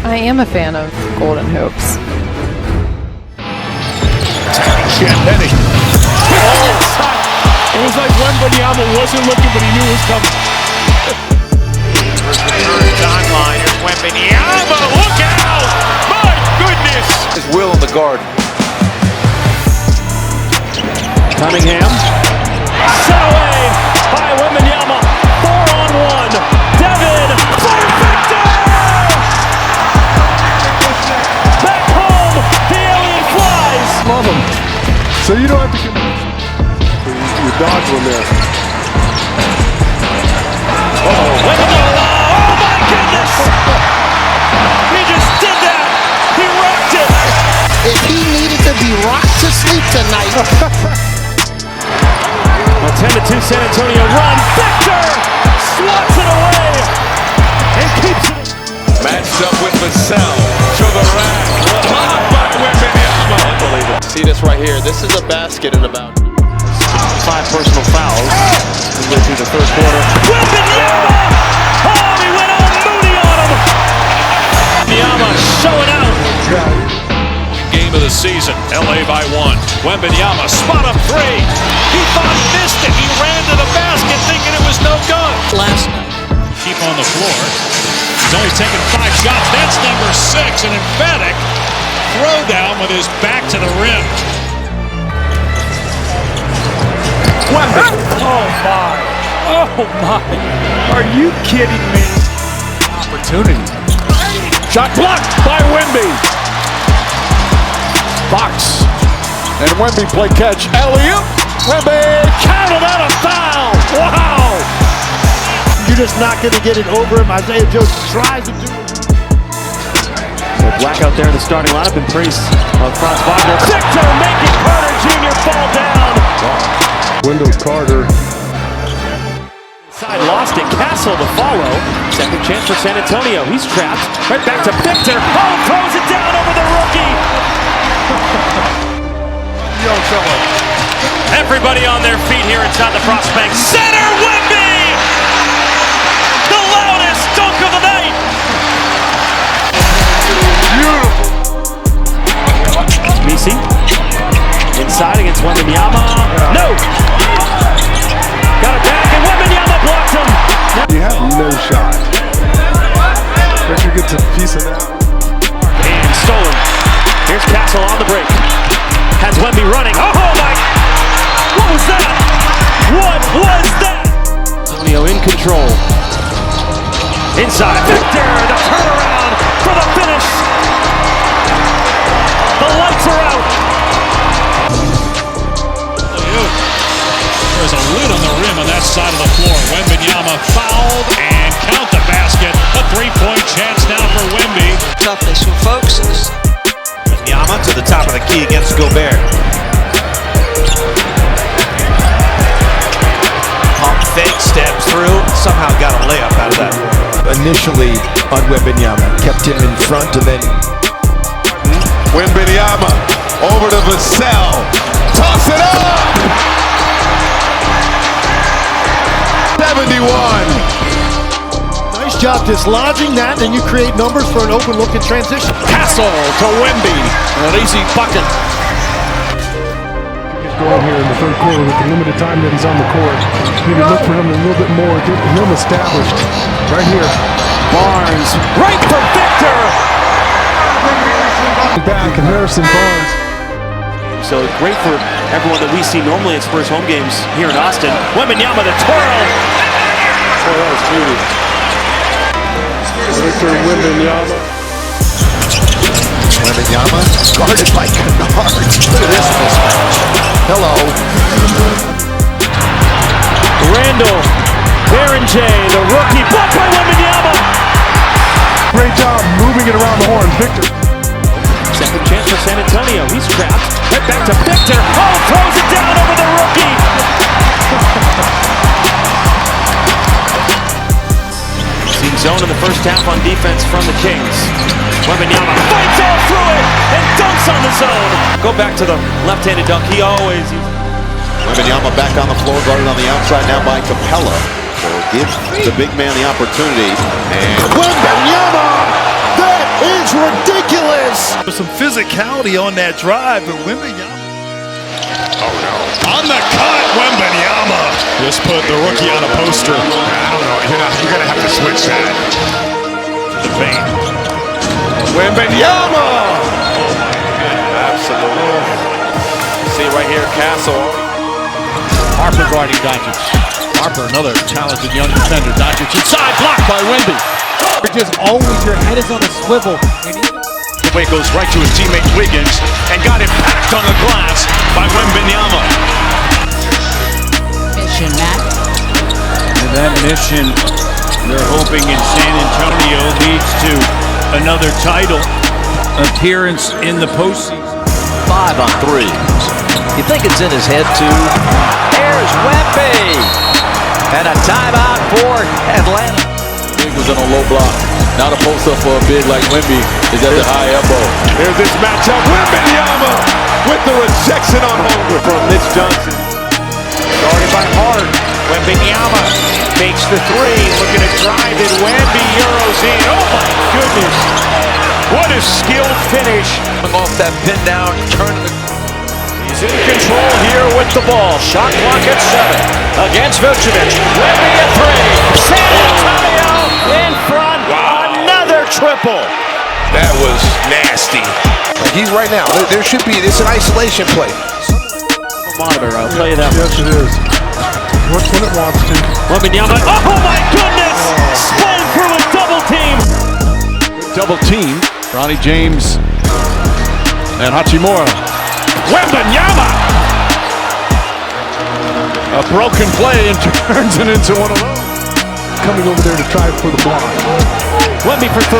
I am a fan of Golden Hoops. It was like Wembanyama wasn't looking, but he knew it was coming. Timeline, here's Wembanyama, look out! My goodness! His will in the guard. Cunningham. Set away by Wembanyama. 4-on-1. Devin for Victor! Back home, the alien flies. Love him. So you don't have to get you dodge one there. Wembanyama! Oh my goodness! He just did that! He rocked it! If he needed to be rocked to sleep tonight. A 10-2 San Antonio run. Victor swats it away and keeps it. Matched up with Vassell to the rack. Blocked by Wembanyama. Unbelievable. See this right here. This is a basket in about 5 personal fouls. We go through the third quarter. Wembanyama! Oh, he went all moody on him. Wembanyama showing out. Game of the season, LA by 1. Wembanyama, spot up 3. He thought missed it. He ran to the basket thinking it was no good. Last night. Keep on the floor. He's only taken 5 shots. That's number 6. An emphatic throwdown with his back to the rim. Oh my. Oh my. Are you kidding me? Opportunity. Shot blocked by Wemby. Box. And Wemby play catch. Alley-oop. Wemby counted out a foul. Wow. You're just not going to get it over him. Isaiah Joe tries to do it. Black out there in the starting lineup and Priest across Wagner. Victor making Carter Jr. fall down. Wendell Carter. Side lost it. Castle to follow. Second chance for San Antonio. He's trapped. Right back to Victor. Oh, throws it down over the rookie. Young fella. Everybody on their feet here inside the Prospect Center. Wemby! The loudest dunk of the night. Beautiful. Misi. Inside against Wembanyama. No! Got it back and Wembanyama blocked him. You have no shot. Victor gets a piece of that. And stolen. Here's Castle on the break. Has Wemby running. Oh my! What was that? What was that? Antonio in control. Inside. Victor, the turnaround for the finish. The lights are out. There's a lid on the rim on that side of the floor. Wembanyama fouled and count the basket. A 3-point chance now for Wemby. Toughness with folks. Wembanyama to the top of the key against Gobert. Pump fake, steps through, somehow got a layup out of that. Initially on Wembanyama, kept him in front and then Wembanyama over to Vassell. Toss it up! 71. Nice job dislodging that, and you create numbers for an open look in transition. Castle to Wemby. An easy bucket. He's going here in the third quarter with the limited time that he's on the court. Maybe look for him a little bit more, get him established. Right here. Barnes. Right for Victor. Back and Harrison Barnes. So great for everyone that we see normally at Spurs home games here in Austin. Wembanyama the twirl. Oh, that was beauty. Victor Wembanyama. Wembanyama guarded by Kennard. Look at this mismatch. Hello. Randall. Berenger, the rookie. Blocked by Wembanyama. Great job moving it around the horn. Victor. Second chance for San Antonio. He's trapped. Right back to Victor. Oh, throws it down over the rookie. Seen zone in the first half on defense from the Kings. Wembanyama fights all through it and dunks on the zone. Go back to the left-handed dunk. He always Wembanyama back on the floor, guarded on the outside now by Capella. So give the big man the opportunity. And Wembanyama! That is ridiculous. There's some physicality on that drive, but Wembanyama. Oh no. On the cut, Wembanyama. Just put the rookie on a poster. I don't know. You're going to have to switch that. The paint. Wembanyama! Absolutely. See right here, Castle. Harper guarding Doncic. Harper, another talented young defender. Doncic inside, blocked by Wemby. Just always your head is on a swivel. The way goes right to his teammate Wiggins and got him packed on the glass by Wembanyama. Mission, Matt. And that mission, they're hoping in San Antonio, leads to another title appearance in the postseason. 5 on 3s. You think it's in his head too? There's Wemby! And a timeout for Atlanta. Big was in a low block. Now the post up for a big like Wemby is at the high elbow. Here's this matchup. Wembanyama with the rejection on Holmgren from Mitch Johnson. Guarded by Hart. Wembanyama makes the three. Looking to drive it. Wemby Euros in. Oh my goodness. What a skilled finish. Off that pin down, turn the... He's in control here with the ball. Shot clock at 7. Against Vucevic. Wemby at 3. San Antonio in front. Wow. Another triple. That was nasty. He's right now. There should be. It's an isolation play. Monitor, I'll tell you that. Yes, it is. Works when it wants to. Wembanyama. Oh my goodness. Spun through a double team. Double team. Ronnie James and Hachimura. Wembanyama. A broken play and turns it into one of those. Coming over there to try for the block. Wemby for 3.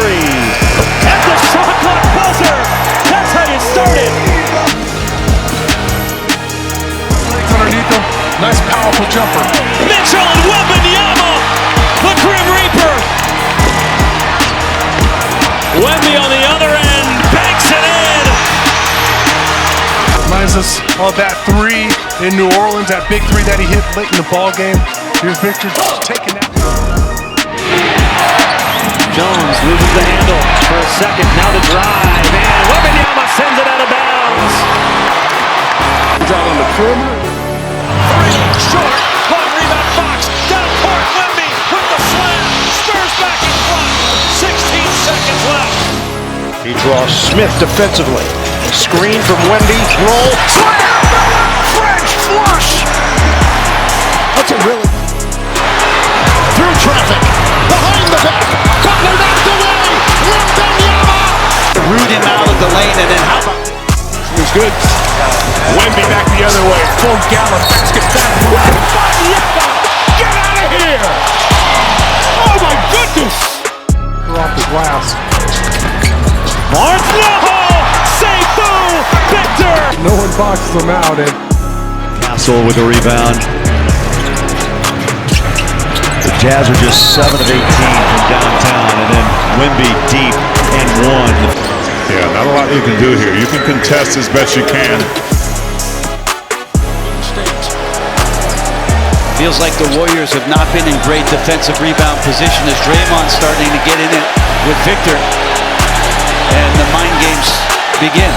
At the shot clock buzzer. That's how you start it. Underneath him. Nice, powerful jumper. Mitchell and Wembanyama. The Grim Reaper. Wemby on the other end. Banks it in. Reminds us of that 3 in New Orleans, that big 3 that he hit late in the ball game. Here's Victor just taking that. Jones loses the handle for a second. Now the drive. And Wembanyama sends it out of bounds. Out on the perimeter. 3 short. Long rebound Fox. Down court. Wemby with the slam. Spurs back in front. 16 seconds left. He draws Smith defensively. Screen from Wemby. Roll. Slam! French flush! That's a really... Through traffic. Behind the back. Butler knocked away. Wembanyama! Root him out of the lane and then how about... It was good. Wemby back the other way. Full gallon. Basket back. Wembanyama! Get out of here! Oh my goodness! They're off the glass. Barnes, no! Save through! Victor! No one boxes them out. And Castle with a rebound. The Jazz are just 7 of 18 from downtown, and then Wemby deep and 1. Yeah, not a lot you can do here. You can contest as best you can. Feels like the Warriors have not been in great defensive rebound position as Draymond's starting to get in it with Victor. And the mind games begin.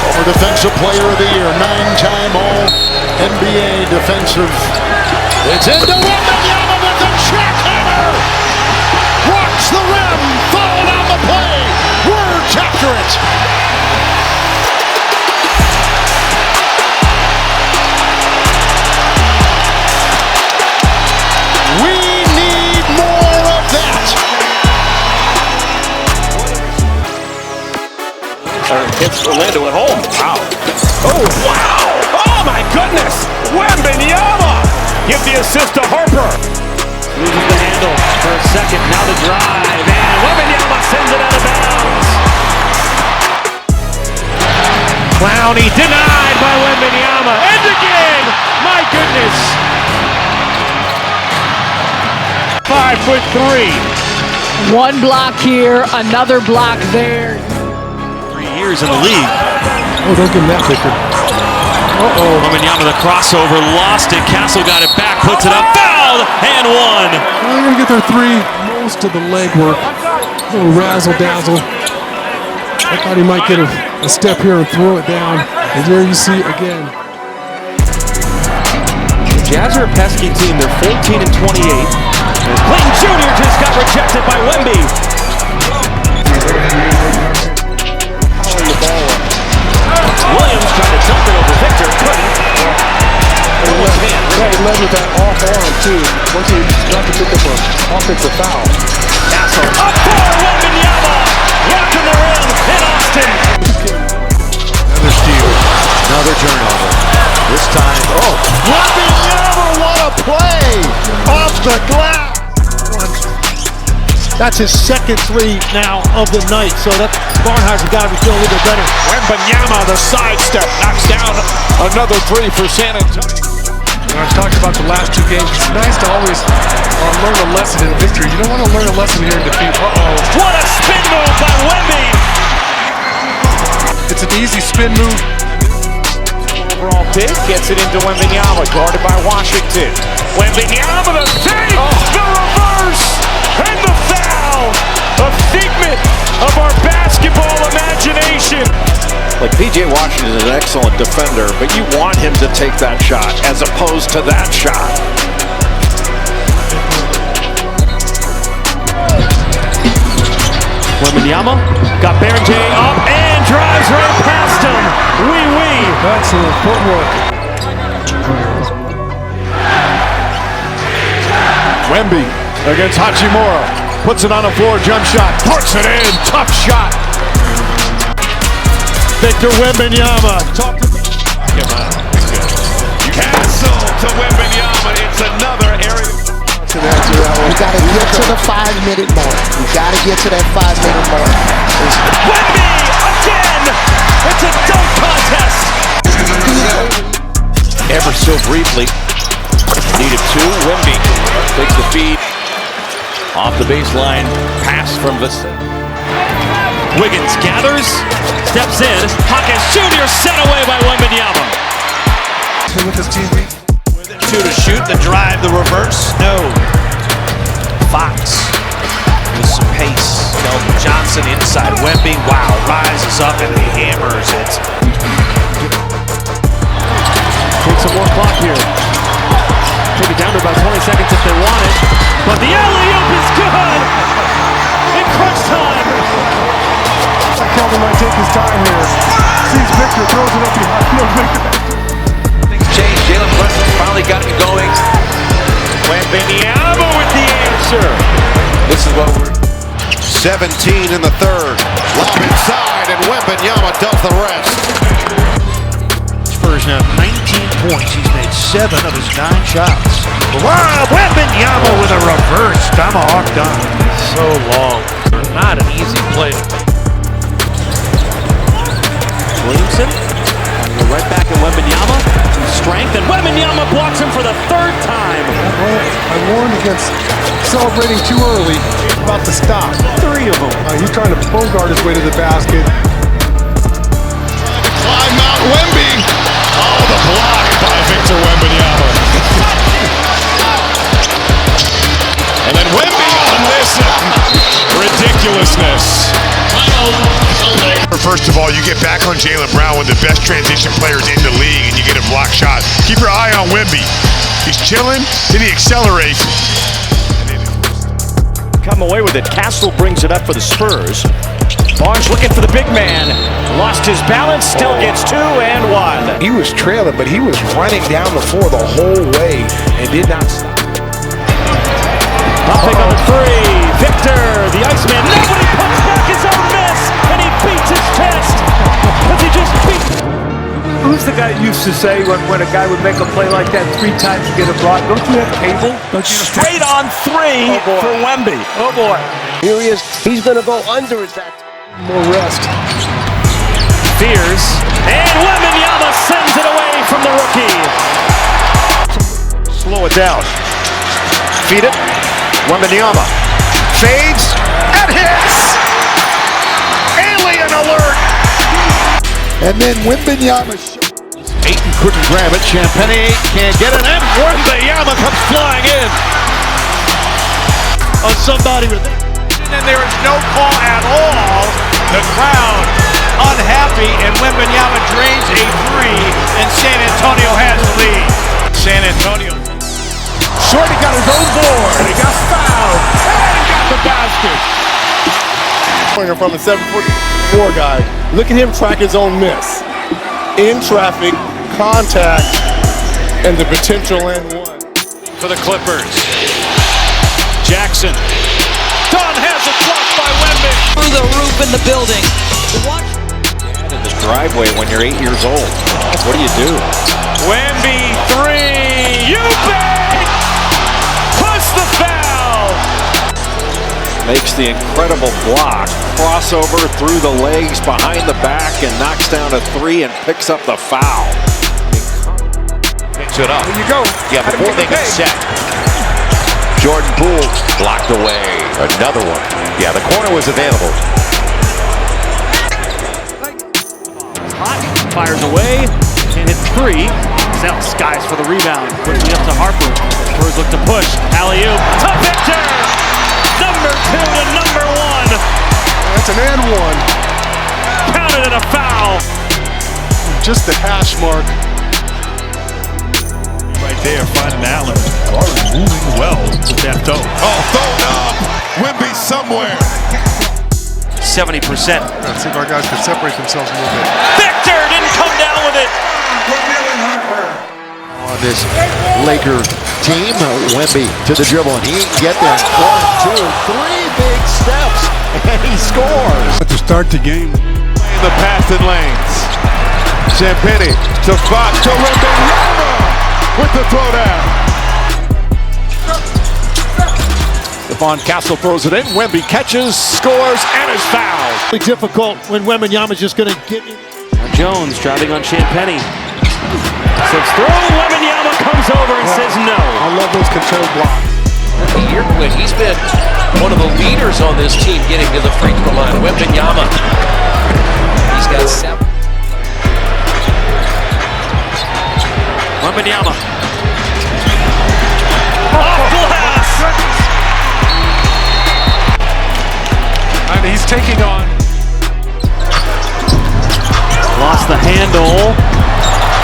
Former Defensive Player of the Year, 9-time All-NBA defensive. It's into Wembanyama with the jackhammer! Rocks the rim, fouled on the play. Words after it. We need more of that. Hits Orlando at home. Wow. Oh, wow. Oh, my goodness. Wembanyama. Give the assist to Harper. Loses the handle for a second. Now the drive. And Wembanyama sends it out of bounds. Clowney denied by Wembanyama. And again. My goodness. 5'3". One block here, another block there. 3 years in the league. oh, don't give him that, Victor. Uh-oh. Wembanyama the crossover, lost it. Castle got it back, puts it up, fouled, and 1. They're going to get their 3, most of the leg work. little razzle-dazzle. I thought he might get a step here and throw it down. And there you see it again. The Jazz are a pesky team. They're 14 and 28. Clayton Jr. just got rejected by Wemby. Williams tried to dump it over Victor. Couldn't. He led with that off arm too. Once he got to pick up an offensive foul. Castle up for Wembanyama. Rocking the rim in Austin. Another steal. Another turnover. This time, Wembanyama, what a play! Off the glass! That's his second three now of the night, so that Barnhart's got to be feeling a little bit better. Wembanyama, the sidestep, knocks down another three for San Antonio. I was talking about the last two games. It's nice to always learn a lesson in victory. You don't want to learn a lesson here in defeat. What a spin move by Wemby! It's an easy spin move. Overall pick gets it into Wembanyama, guarded by Washington. Wembanyama, the save, the reverse, and the foul! A figment of our basketball imagination. Like P.J. Washington is an excellent defender, but you want him to take that shot as opposed to that shot. Wembanyama got J up and drives right past him. Wee. Excellent footwork. Wemby against Hachimura. Puts it on the floor, jump shot. Puts it in, tough shot. Victor Wembanyama. Castle to Wembanyama. It's another area. We got to get to the 5-minute mark. We got to get to that 5-minute mark. Wemby again. It's a dunk contest. Ever so briefly. Needed two. Wemby takes the feed. Off the baseline. Pass from Vista. Wiggins gathers, steps in. Hawkins Jr. set away by Wembanyama. With his teammate. Two to shoot, the drive, the reverse, no. Fox with some pace. Delton Johnson inside Wemby. Wow, rises up and he hammers it. Take some more clock here. Take it down to about 20 seconds if they want it. But the alley-oop is good! In crunch time! Kelvin might take his time here. Sees Victor, throws it up behind. No, Victor. Things change. Jalen Brunson finally got it going. Wembanyama with the answer. This is what we're... 17 in the third. Lob inside, and Wembanyama does the rest. Spurs now 19 points. He's made 7 of his 9 shots. Wow, Wembanyama with a reverse tomahawk dunk. So long. Not an easy play to make. Williamson, go right back at Wembanyama. Some strength, and Wembanyama blocks him for the 3rd time. I warned against celebrating too early. About to stop. 3 of them. He's trying to bogart his way to the basket. Climb out Wemby. Oh, the block by Victor Wembanyama. And then Wemby on this ridiculousness. First of all, you get back on Jaylen Brown, one of the best transition players in the league, and you get a block shot. Keep your eye on Wemby. He's chilling, then he accelerates. Come away with it. Castle brings it up for the Spurs. Barnes looking for the big man. Lost his balance, still gets 2 and 1. He was trailing, but he was running down the floor the whole way and did not stop. Up pick on the 3. Victor, the Iceman. Nobody puts back his own miss, and he beats his chest. Because he just beat. Who's the guy that used to say when a guy would make a play like that 3 times to get a block? Don't you have cable? Don't you Straight on 3 for Wemby. Oh boy. Here he is. He's going to go under it that time. More rest. Fears. And Wembanyama sends it away from the rookie. Slow it down. Feed it. Wembanyama fades and hits. Alien alert. And then Wembanyama. Ayton couldn't grab it. Champagny can't get it. And Wembanyama comes flying in. On somebody with and there is no call at all. The crowd unhappy, and Wembanyama drains a three, and San Antonio has the lead. San Antonio. Shorty got his own board. He got fouled and got the basket. From a 7'4" guy. Look at him track his own miss. In traffic, contact, and the potential and one. For the Clippers. Jackson. Dunn has it blocked by Wemby. Through the roof in the building. In the driveway when you're 8 years old. What do you do? Wemby three. You bet. Plus the foul. Makes the incredible block. Crossover through the legs, behind the back, and knocks down a three and picks up the foul. Picks it up. There you go. Yeah, before they get set. Jordan Poole blocked away. Another one. Yeah, the corner was available. Hot, fires away, and hits three. Zell skies for the rebound. Quickly up to Harper. Spurs look to push. Alley-oop to Victor! Number 2 to number 1. That's an and one. Counted and a foul. Just the hash mark. Right there, finding Allen. Already moving well with that toe. Oh, thrown up. Wemby somewhere. 70%. Let's see if our guys can separate themselves a little bit. Victor didn't come down with it. On this Laker team, Wemby to the dribble, and he can get there. 1, 2, 3 big steps, and he scores. To start the game. In the passing lanes. Champagny to Fox to Wembanyama with the throwdown. Stephon Castle throws it in. Wemby catches, scores, and is fouled. Really difficult when Wembanyama's just going to get in. Jones driving on Champagny. Slips through. Wembanyama comes over and says no. I love those control blocks. He's been one of the leaders on this team getting to the free throw line. Wembanyama. He's got 7. Wembanyama. Off glass. And he's taking on. Lost the handle.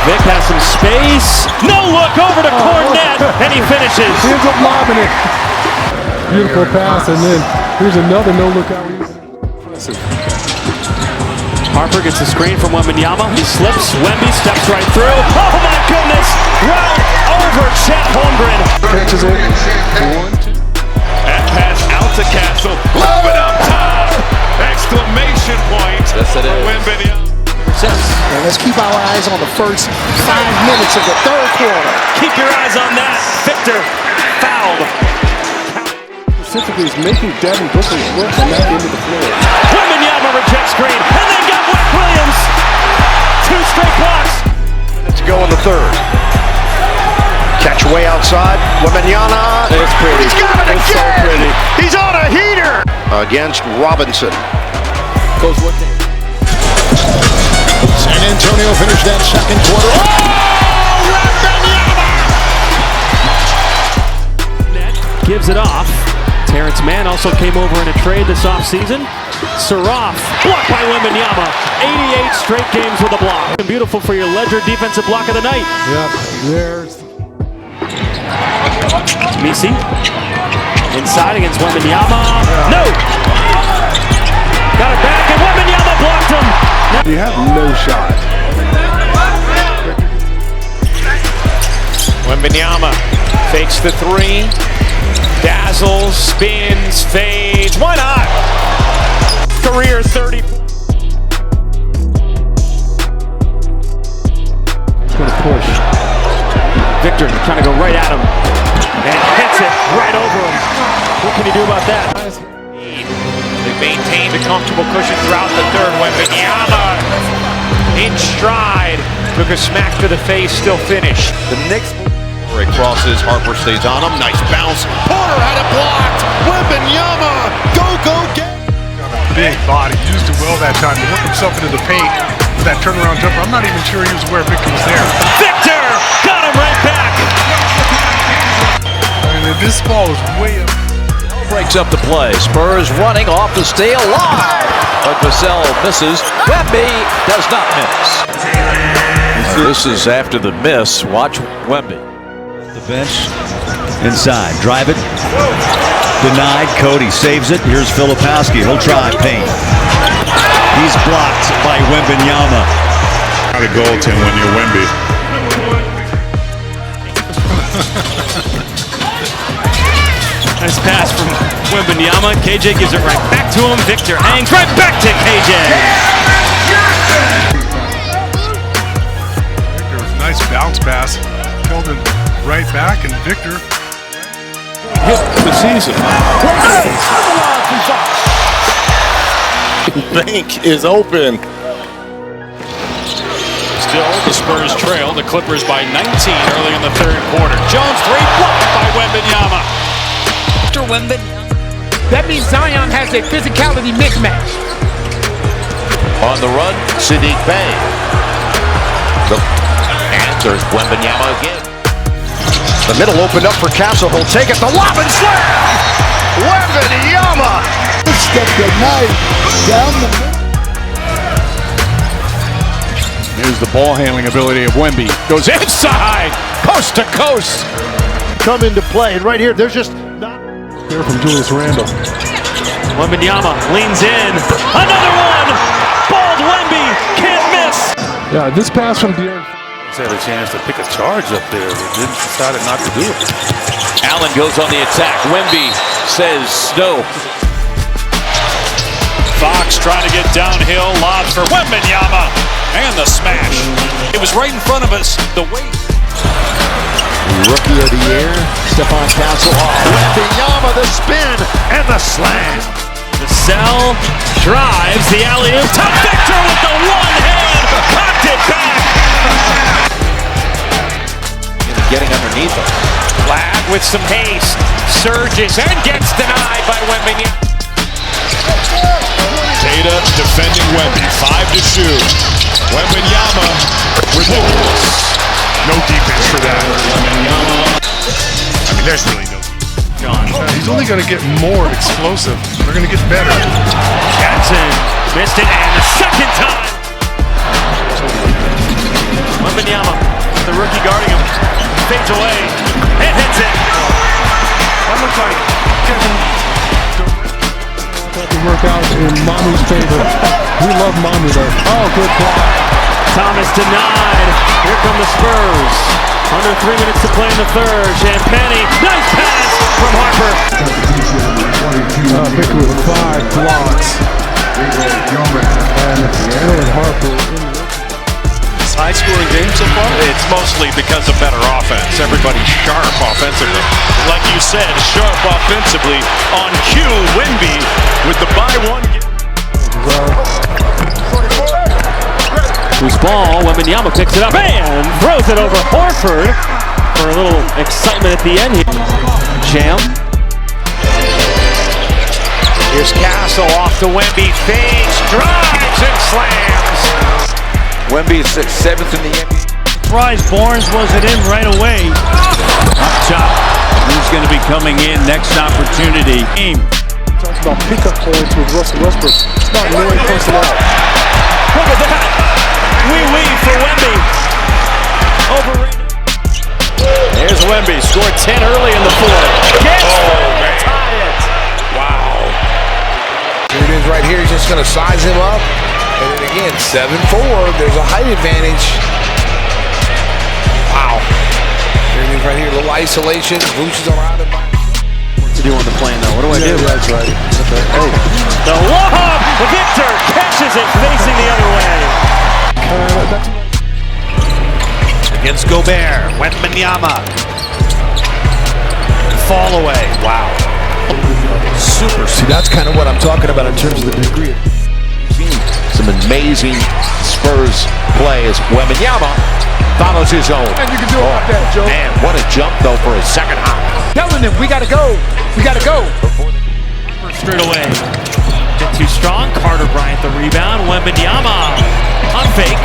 Vic has some space. No look over to Cornette, and he finishes. He ends up lobbing it. Beautiful pass, and then here's another no-look out. Harper gets a screen from Wembanyama. He slips. Wemby steps right through. Oh my goodness! Right over Chet Holmgren. Catches it. 1, 2. And pass out to Castle. Love it up top! Exclamation point. Yes, it is. Wembanyama. And let's keep our eyes on the first 5 minutes of the third quarter. Keep your eyes on that. Victor fouled. Specifically, is making Devin Booker work on that end of the floor. Wembanyama rejects screen, and they got Wick Williams. 2 straight blocks. Let's go in the third. Catch way outside. Wembanyama. It's pretty. He's got it again. So pretty. He's on a heater against Robinson. Goes looking. San Antonio finished that second quarter. Oh, Wembanyama! Gives it off. Terrence Mann also came over in a trade this offseason. Suraf, blocked by Wembanyama. 88 straight games with a block. Beautiful for your Ledger defensive block of the night. Yep, there's. Misi, inside against Wembanyama. No! Got it back, and Wembanyama blocked him. You have no shot. Wembanyama fakes the three. Dazzles, spins, fades. Why not? Career 30. He's going to push. Victor trying to go right at him. And hits it right over him. What can he do about that? They've maintained a comfortable cushion throughout the third. Wembanyama in stride. Took a smack to the face, still finished. The Knicks. It crosses, Harper stays on him. Nice bounce. Porter had it blocked. Wembanyama. Go, go, get. Big body, used it well that time to work himself into the paint with that turnaround jumper. I'm not even sure he was aware Victor was there. Victor got him right back. I mean, this ball is way up. breaks up the play. Spurs running off the steal, live, but Vassell misses. Wemby does not miss. This is after the miss. Watch Wemby. The bench inside, drive it, denied. Cody saves it. Here's Filipowski. He'll try paint. He's blocked by Wembanyama. Not a goaltend when you're Wemby. Nice pass from Wembanyama. KJ gives it right back to him. Victor hangs right back to KJ. Victor, nice bounce pass. Held him right back, and Victor Hit the season. Bank is open. Still, the Spurs trail the Clippers by 19 early in the third quarter. Jones three blocked by Wembanyama. That means Zion has a physicality mismatch. On the run, Sadiq Bey. And there's Wembanyama again. The middle opened up for Castle. He'll take it. The lob and slam. Wembanyama. Step the knife down the middle. Here's the ball handling ability of Wemby. Goes inside, coast to coast. Come into play. And right here, there's just not. there from Julius Randle. Wembanyama leans in. Another one. Bald Wemby can't miss. Yeah, this pass from De'Aaron Had a chance to pick a charge up there, but then decided not to do it. Allen goes on the attack. Wemby says no. Fox trying to get downhill. Lob for Wembanyama. And the smash. It was right in front of us. The weight. Rookie of the year, Stephon Castle. Wembanyama, the spin and the slam. Vassell drives the alley-oop. Top Victor with the one hand. Cocked it back. Getting underneath him. Flag with some haste. Surges and gets denied by Wembanyama. Data defending Wemby. 5 to shoot. Wembanyama. Ridiculous. No defense for that. I mean, there's really no. he's only going to get more explosive. They're going to get better. Jackson missed it, and the second time. Wembanyama, the rookie guarding him, fades away and hits it. That looks like Kevin Durant to work out in Mamu's favor. We love Mamu though. Oh, good block. Thomas denied. Here come the Spurs. Under 3 minutes to play in the third. Champagny, nice pass from Harper. Victor with 5 blocks. And Aaron Harper in the High-scoring game so far? It's mostly because of better offense. Everybody's sharp offensively. Like you said, sharp offensively. On cue, Wemby with the by-one. Whose ball, Wembanyama picks it up and throws it over Horford for a little excitement at the end here. Jam. Here's Castle off to Wemby, fades, drives, and slams. Wemby is 7th in the NBA. Surprise Barnes wasn't in right away. Up top. Who's going to be coming in next opportunity? talks about pickup points with Russell Westbrook. It's not really personnel. Look at that. Wee for Wemby. Overrated. There's Wemby. Scored 10 early in the fourth. Gets tie it. Wow. Here it is right here. He's just going to size him up. And then again, 7-4. There's a height advantage. Wow. Here it is right here. A little isolation. Boots around him. What to do on the plane, though? What do I do? That's right. Oh. The lob. Victor catches it facing the other way. Against Gobert. Wembanyama. Fall away. Wow. Super. See, that's kind of what I'm talking about in terms of the degree. Some amazing Spurs play as Wembanyama follows his own. And you can do it like that, Joe. Man, what a jump, though, for his second hop. Telling them, we got to go. We got to go. Straight away. Bit too strong. Carter Bryant the rebound. Wembanyama on fake.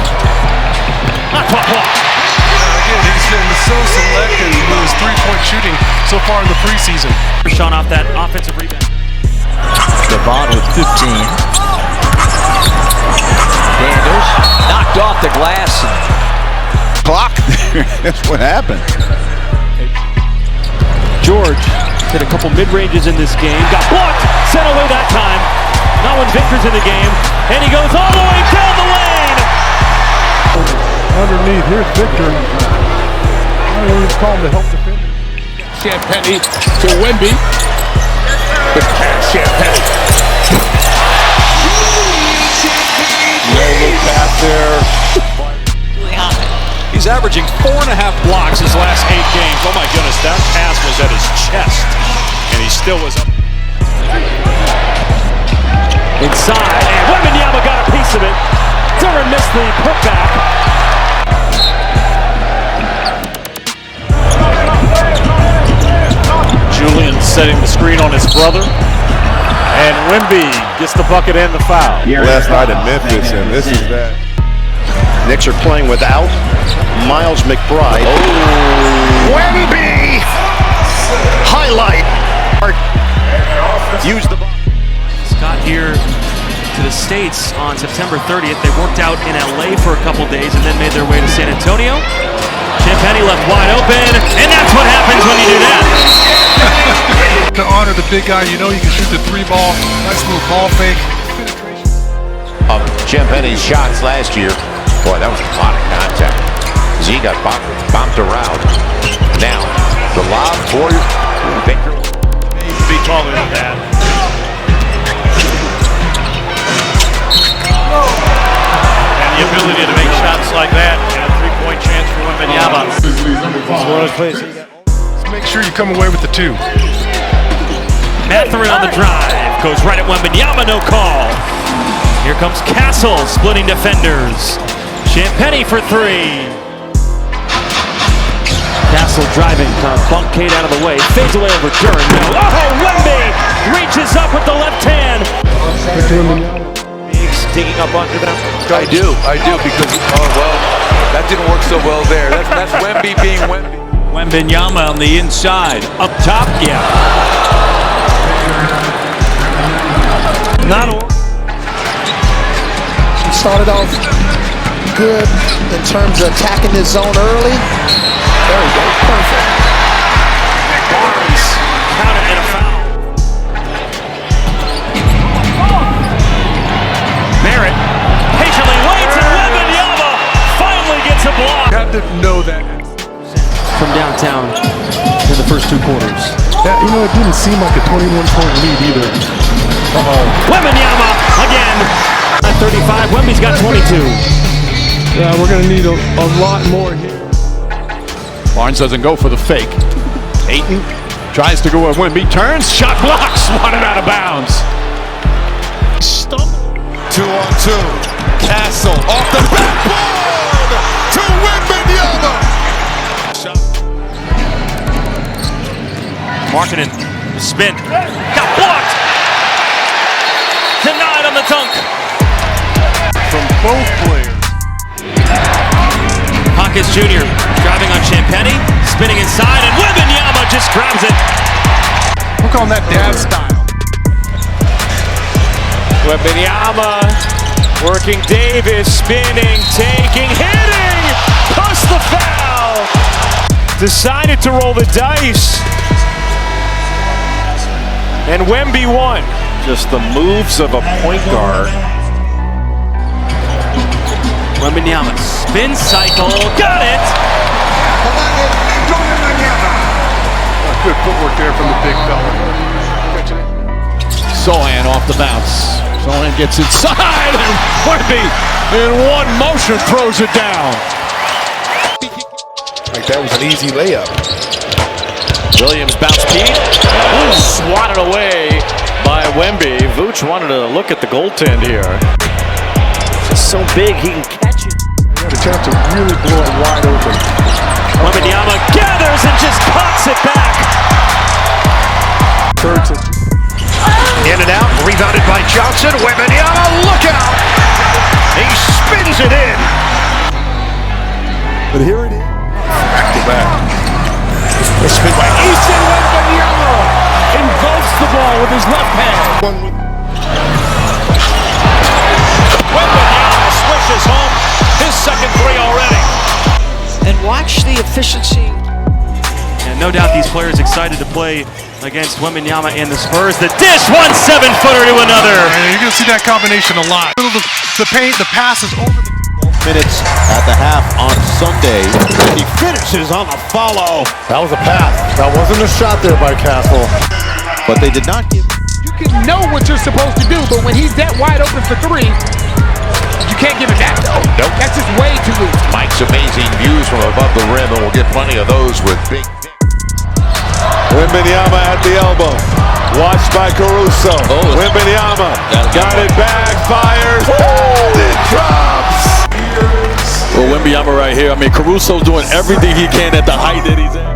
Not block. Again, he's been so selective with his three-point shooting so far in the preseason. Sean off that offensive rebound. Devon with 15. Daniels knocked off the glass. Clock. That's what happened. George hit a couple mid-ranges in this game. Got blocked. Sent away that time. Not when Victor's in the game. And he goes all the way down the lane. Underneath, here's Victor. I don't know what it's called to help defend. Champagny to Wemby. Good pass, Champagny. No pass there. He's averaging 4.5 blocks his last 8 games. Oh my goodness, that pass was at his chest, and he still was up. Inside, and Wembanyama got a piece of it. Duran missed the putback. Julian setting the screen on his brother. And Wemby gets the bucket and the foul. Last night in Memphis, and this is that. Knicks are playing without Miles McBride. Wemby! Highlight. Use the ball. Got here to the States on September 30th. They worked out in LA for a couple days and then made their way to San Antonio. Champagny left wide open, and that's what happens when you do that. To honor the big guy, you know you can shoot the 3-ball. Nice little ball fake. Champagny's shots last year. Boy, that was a lot of contact. Z got bumped around. Now, the lob for Baker. Needs to be taller than that. And the ability to make shots like that, and a 3-point chance for Wembanyama. Let's make sure you come away with the 2. Mathurin on the drive, goes right at Wembanyama, no call. Here comes Castle, splitting defenders. Champagny for 3. Castle driving, bunk Kate out of the way, fades away over Duran. Oh, Wemby reaches up with the left hand. Biggs digging up under them. I do, because, oh, well, that didn't work so well there. That's Wemby being Wemby. Wembanyama on the inside, up top, yeah. Not all. He started off good in terms of attacking the zone early. There we go, perfect. Barnes counted and a foul. Merritt patiently waits, and Wembanyama finally gets a block. Had to know that. From downtown in the first 2 quarters. Yeah, you know, it didn't seem like a 21-point lead either. Wembanyama again. At 35, Wemby's got 22. Yeah, we're going to need a lot more here. Barnes doesn't go for the fake. Ayton tries to go at Wemby, turns, shot blocks, wanted out of bounds. Stumble. 2-on-2. Castle off the backboard to Wembanyama. Markkanen, spin, got blocked. Denied on the dunk. From both players. Hawkins Jr. driving on Champagny, spinning inside, and Wembanyama just grabs it. Look on that dad style. Wembanyama working Davis, spinning, taking, hitting, plus the foul. Decided to roll the dice. And Wemby won. Just the moves of a point guard. Wembanyama, spin cycle, got it! Good footwork there from the big fella. Sohan off the bounce. Sohan gets inside, and Wemby in one motion throws it down. Like that was an easy layup. Williams bounce Pete. Swatted away by Wemby. Vooch wanted to look at the goaltend here. Just so big he can catch it. He had a chance to really blow it wide open. Wembanyama gathers and just pops it back. In and out, rebounded by Johnson. Wembanyama, look out! He spins it in. But here it is. Back to back. The spin by Easton Wembanyama engulfs the ball with his left hand. Wembanyama swishes home his second three already. And watch the efficiency. And no doubt these players excited to play against Wembanyama and the Spurs. The dish, 1 7-footer to another. You're going to see that combination a lot. The paint, the passes over the minutes at the half on Sunday. He finishes on the follow. That was a pass. That wasn't a shot there by Castle. But they did not give. You can know what you're supposed to do, but when he's that wide open for three, you can't give it back. Nope. That's just way too loose. Mike's amazing views from above the rim, and we'll get plenty of those with big. Wembanyama at the elbow. Watched by Caruso. Wembanyama got it back, fires, and it drops. Well, Wembanyama right here. I mean, Caruso's doing everything he can at the height that he's at.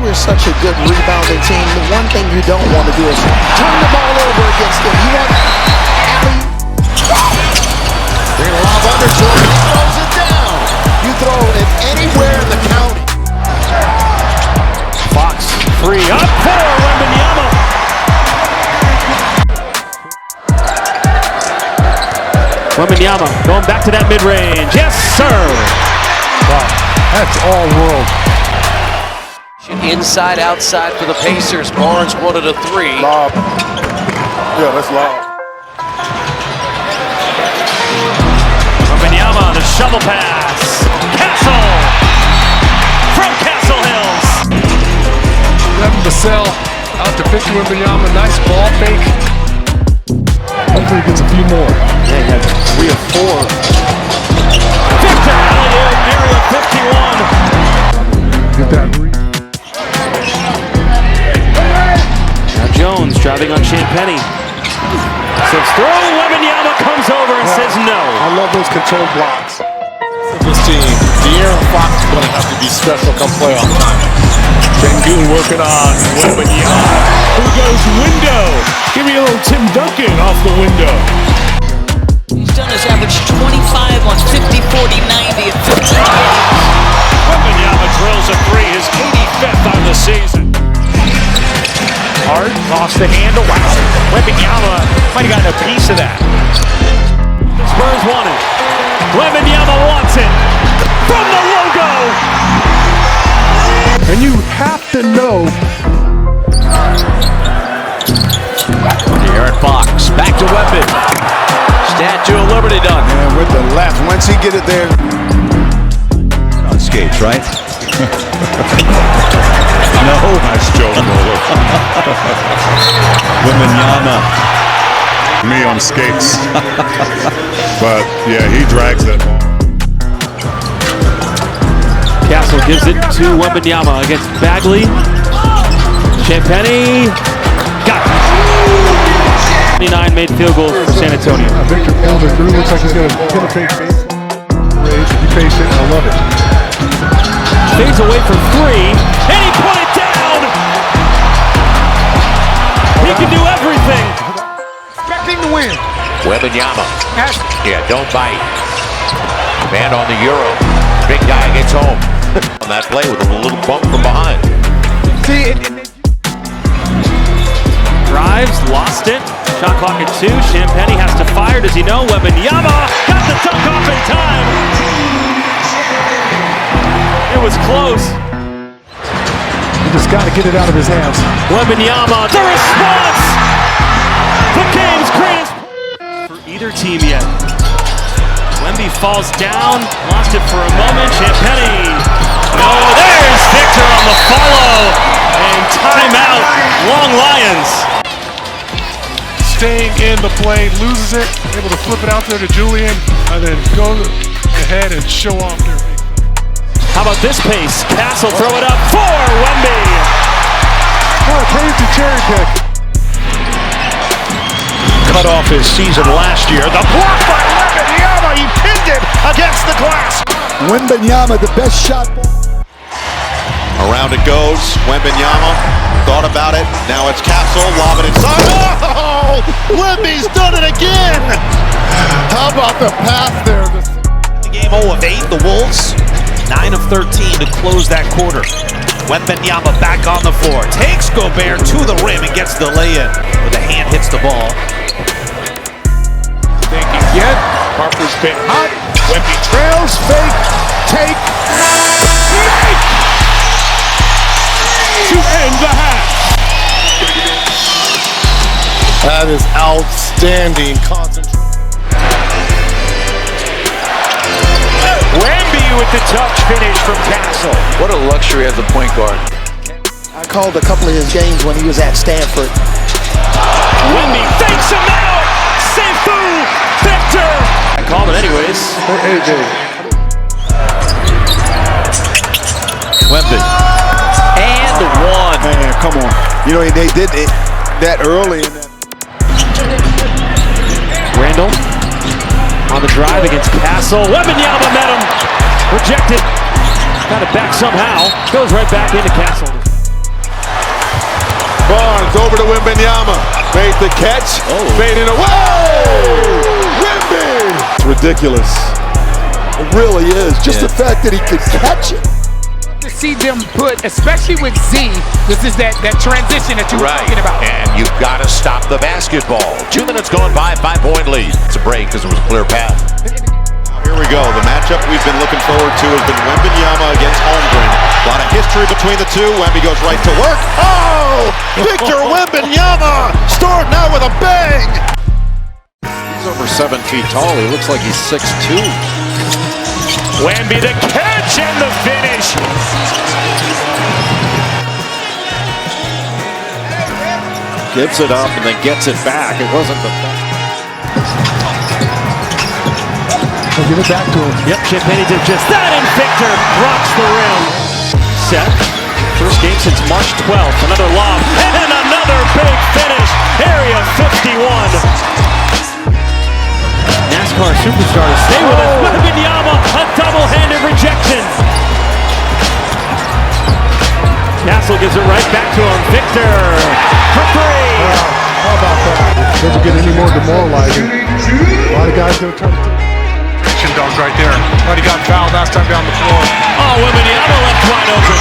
We're such a good rebounding team. The one thing you don't want to do is turn the ball over against them. You want alley. They're going to lob under to him. He throws it down. You throw it anywhere in the county. Fox, free up for Wembanyama. Wembanyama going back to that mid-range. Yes, sir. Wow, that's all world. Inside, outside for the Pacers. Barnes wanted a three. Lob. Yeah, that's lob. Wembanyama, the shovel pass. Castle from Castle Hills. Levin Vassell out to Victor Wembanyama. Nice ball fake. Hopefully he gets a few more. Yeah, he had 3 of 4. Victor Elliott, area 51. Get that read. Now Jones driving on Champagny. Says throw, Wembanyama comes over and says no. I love those controlled blocks. This team, De'Aaron Fox is going to have to be special come playoff time. Sengun working on Wembanyama. Who goes window? Give me a little Tim Duncan off the window. He's done his average 25 on 50, 40, 90, and 50. Wembanyama drills a three, his 85th on the season. Hard, lost the handle. Wow. Wembanyama might have gotten a piece of that. The Spurs want it. Wembanyama wants it. From the logo. And you have to know. De'Aaron Fox, back to Wemby. Statue of Liberty done. And with the left, once he get it there. On skates, right? No. Nice joke, Roller. Wembanyama. Me on skates. But, yeah, he drags that ball. Castle gives it to Wembanyama against Bagley. Champagny got it. 29 made field goals for San Antonio. Victor Elder through. Looks like he's going to get a fake face. Rage. Be patient. I love it. Fades away from 3, and he put it down. He can do everything. Expecting to win. Wembanyama. Yeah, don't bite. Man on the Euro. Big guy gets home on that play with a little bump from behind. See, Drives, lost it. Shot clock at 2. Champagny has to fire. Does he know? Wembanyama got the dunk off in time. It was close. You just got to get it out of his hands. Wembanyama, the response. The game's greatest for either team yet. Wemby falls down, lost it for a moment. Champagny. No, there's Victor on the follow. And timeout. Long Lions. Staying in the play, loses it, able to flip it out there to Julian, and then go ahead and show off their big. How about this pace? Castle throw it up for Wemby. What a crazy cherry pick. Cut off his season last year. The block by Wembanyama. He pinned it against the glass. Wembanyama, the best shot. Around it goes. Wembanyama thought about it. Now it's Castle. Lob it inside. Oh! Wemby's done it again. How about the pass there? The game 0 of 8, the Wolves. 9 of 13 to close that quarter. Wembanyama back on the floor. Takes Gobert to the rim and gets the lay-in. Where the hand hits the ball. Harper's been hot. Wemby trails, fake, take, make! To end the half. That is outstanding concentration. Wemby with the touch finish from Castle. What a luxury as a point guard. I called a couple of his games when he was at Stanford. Wemby fakes him out. Sifu Victor. I called it anyways. For AJ. Wemby. And one. Man, come on. You know, they did it that early. Randall on the drive against Castle. Wembanyama met him. Rejected. Got it back somehow. Goes right back into Castle. Barnes over to Wembanyama. Made the catch. Fading away. Wemby. It's ridiculous. It really is. Just the fact that he could catch it. To see them put, especially with Z, this is that transition that you were talking about. And you've got to stop the basketball. 2 minutes gone by, 5-point lead. It's a break because it was a clear path. Here we go. The matchup we've been looking forward to has been Wembanyama against Holmgren. A lot of history between the two. Wemby goes right to work. Oh! Victor Wembanyama starting out with a bang! He's over 7 feet tall. He looks like he's 6'2". Wemby the catch and the finish. Gives it up and then gets it back. It wasn't the best. I'll give it back to him. Yep, Champagny did just that, and Victor rocks the rim. Set. First game since March 12th. Another lob and another big finish. Area 51. NASCAR superstar to stay with us. Wembanyama, a double-handed rejection. Castle gives it right back to him. Victor for three. How about that? It doesn't get any more demoralizing. A lot of guys going to try to dogs right there. But he got fouled last time down the floor. Oh, Wembanyama left wide open.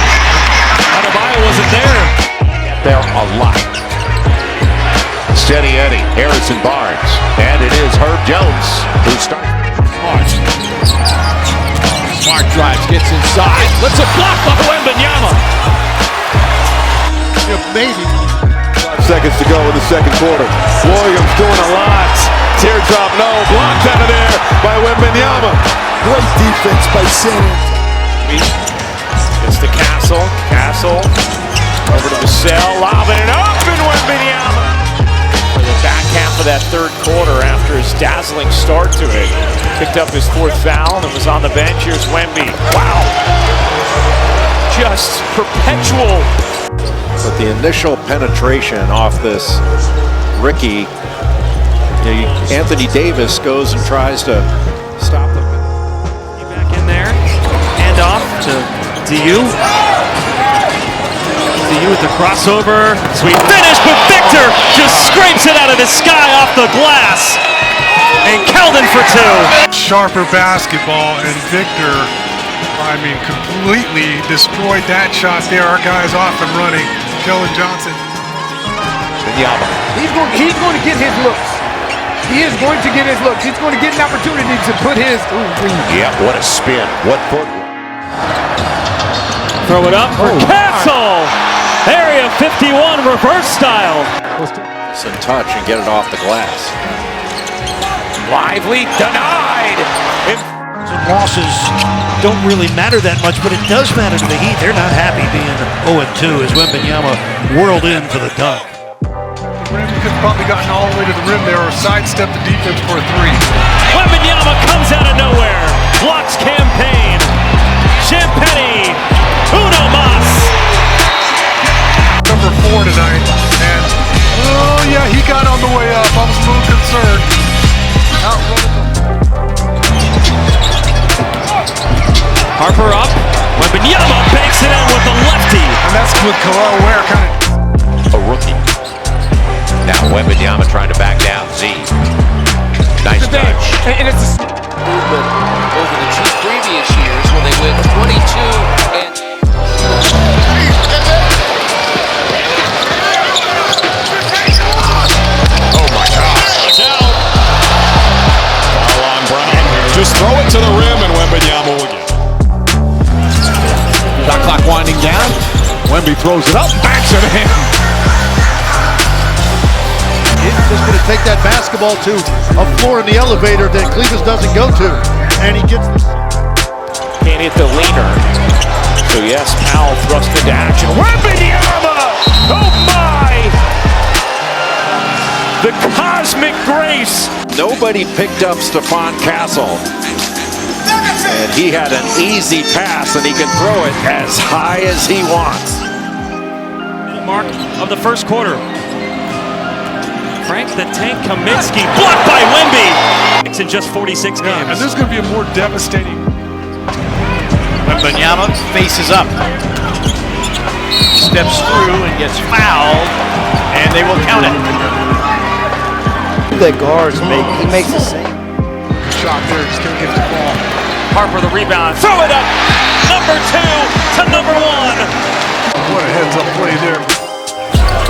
Adebayo wasn't there. There a lot. Steady Eddie, Harrison Barnes, and it is Herb Jones who starts. Smart drives, gets inside. Let's a block by Wembanyama. Amazing. 5 seconds to go in the second quarter. Williams doing a lot. Teardrop, no. Blocked out of there by Wembanyama. Great defense by Simmons. It's the Castle. Castle over to the cell. Lobbing it up, and Wembanyama. For the back half of that third quarter after his dazzling start to it. Picked up his 4th foul and was on the bench. Here's Wemby. Wow. Just perpetual. But the initial penetration off this Ricky, Anthony Davis goes and tries to stop them. Back in there. Hand off to DU. DU with the crossover. Sweet finish, but Victor just scrapes it out of the sky off the glass. And Keldon for 2. Sharper basketball, and Victor, I mean, completely destroyed that shot there. Our guy's off and running. Keldon Johnson. Wembanyama. He's going to get his looks. He is going to get his looks. He's going to get an opportunity to put his. Yeah, what a spin. What foot. Throw it up for Castle. Area 51 reverse style. Some touch and get it off the glass. Lively denied. Losses don't really matter that much, but it does matter to the Heat. They're not happy being 0-2 as Wembanyama whirled in for the dunk. The rim could have probably gotten all the way to the rim there or sidestepped the defense for a 3. Wembanyama comes out of nowhere. Blocks campaign. Champagny. Uno mas. Number 4 tonight. And, oh yeah, he got on the way up. I was a little concerned. Harper up. Wembanyama banks it in with the lefty. And that's with Khalil Ware kind of. A rookie. Now Wembanyama trying to back down. Z. Nice touch. And it's a movement over the 2 previous years when they went 22 and. Oh my gosh. Foul on Bryant. throw it to the rim, and Wembanyama will get it. Shot clock winding down. Wemby throws it up, backs it in. He's just going to take that basketball to a floor in the elevator that Cleveland doesn't go to. And he gets the... Can't hit the leaner. So yes, Powell thrust into action. Wembanyama! Oh my! The cosmic grace. Nobody picked up Stephon Castle. And he had an easy pass, and he can throw it as high as he wants. Mark of the first quarter. Frank the Tank Kaminsky blocked by Wemby. It's in just 46 games. And this is going to be a more devastating. Wembanyama faces up. Steps through and gets fouled. And they will count it. That guards make, he makes the same. Shot there, just can't get the ball. Harper the rebound. Throw it up. Number 2 to number 1. What a heads-up play there.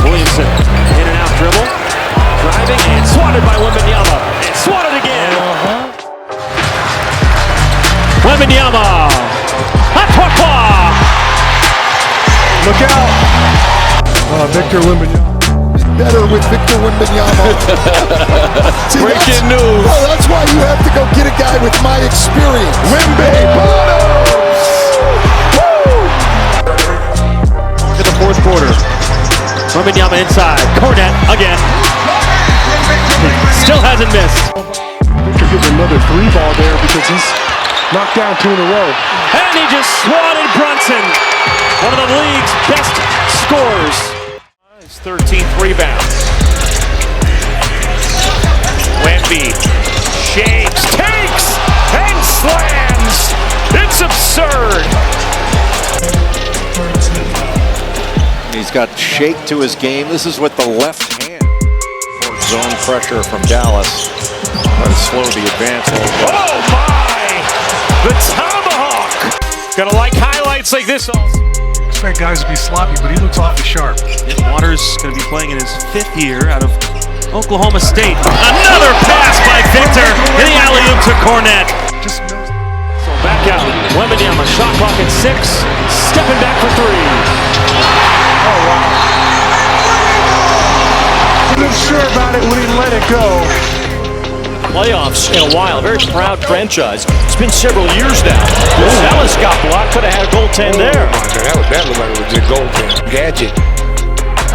Williamson, in and out dribble, driving and swatted by Wembanyama, and swatted again. Wembanyama, Look out! Victor Wembanyama. Better with Victor Wembanyama. See, breaking news. Oh, that's why you have to go get a guy with my experience. Wemby bottoms! To the fourth quarter. Wembanyama inside. Cornet again. Still hasn't missed. Victor getting another 3 ball there because he's knocked down 2 in a row. And he just swatted Brunson. One of the league's best scorers. His 13th rebound. Wemby shakes, takes, and slams. It's absurd. He's got shake to his game. This is with the left hand. Zone pressure from Dallas. Try to slow the advance a little bit. Oh my! The tomahawk! Gonna like highlights like this also. Expect guys to be sloppy, but he looks awfully sharp. Waters gonna be playing in his 5th year out of Oklahoma State. Another pass by Victor in the alley-oop to Cornet. Just knows. So back out. Wembanyama, shot clock at 6. Stepping back for 3. Oh, wow. He was sure about it when he let it go. Playoffs in a while. Very proud franchise. It's been several years now. Dallas got blocked. Could have had a goaltend there. That looked like a legit goaltend. Gadget.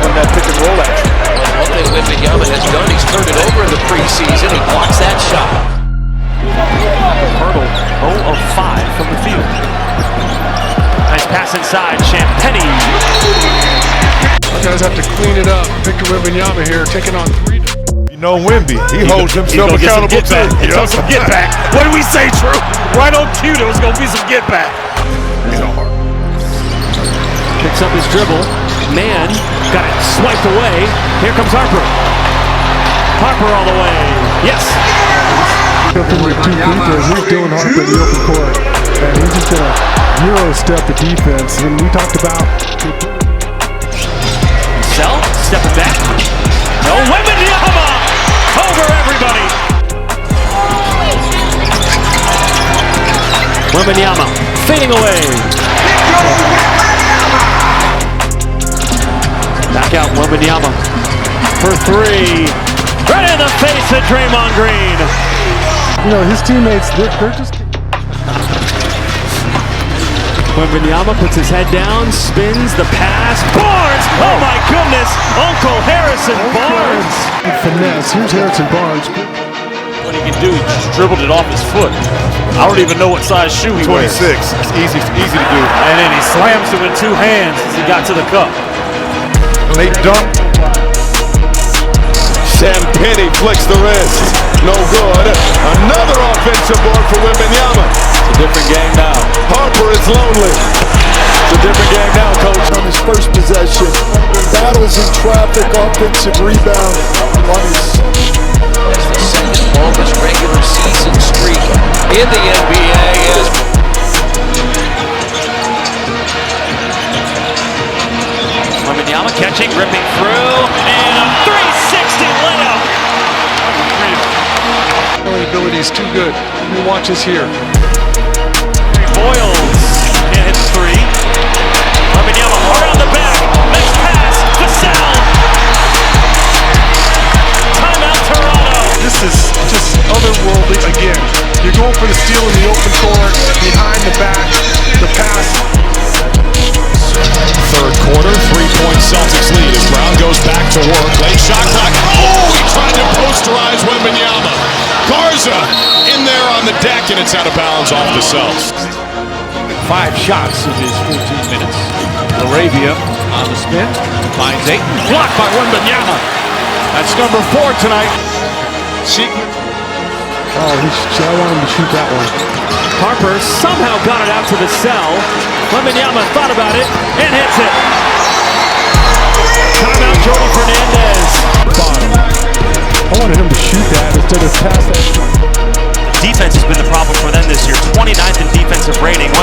On that pick and roll action. One thing Wembanyama has done, he's turned it over in the preseason. He blocks that shot. Hurdle 0 of 5 from the field. Nice pass inside. Champagny. You guys have to clean it up. Victor Wembanyama here taking on 3. You know Wemby, he holds himself accountable too. Some get back. What did we say, Drew? Right on cue, there was going to be some get back. Picks up his dribble. Man got it swiped away. Here comes Harper. Harper all the way. Yes. With 2 defense, he's doing Harper in the open court. And he's just going to Euro step the defense. And we talked about Sell, stepping back. No, Wembanyama over everybody. Wembanyama fading away. Back out Wembanyama for 3. Right in the face of Draymond Green. you know, his teammates, they're just... Wembanyama puts his head down, spins the pass. Barnes! Oh my goodness! Uncle Harrison Barnes! Finesse. Here's Harrison Barnes. What he can do, he just dribbled it off his foot. I don't even know what size shoe he 26. wears. It's easy to do. And then he slams it with 2 hands as he got to the cup. Late dunk. Sam Penny flicks the wrist. No good. Another offensive board for Wembanyama. It's a different game now. Harper is lonely. It's a different game now, coach. On his first possession, battles in traffic, offensive rebound. That's the second longest regular season streak in the NBA. Is Wembanyama catching, ripping through, and a 360 layup. He ability is too good. You watch this here. Boyles can't hit the three. Wembanyama around the back. Next pass. Vassell. Timeout Toronto. This is just otherworldly again. You're going for the steal in the open court, behind the back, the pass. Third quarter, 3-point Celtics lead as Brown goes back to work. Late shot clock. Oh, he tried to posterize Wembanyama. Garza in there on the deck, and it's out of bounds off the Celts. 5 shots in his 14 minutes. Laravia on the spin, finds Ayton, blocked by Wembanyama. That's number 4 tonight. Oh, I want him to shoot that one. Harper somehow got it out to the cell. Wembanyama thought about it and hits it. Timeout Jordy Fernandez. Bottom. I wanted him to shoot that instead of pass that. Defense has been the problem for them this year. 29th in defensive rating.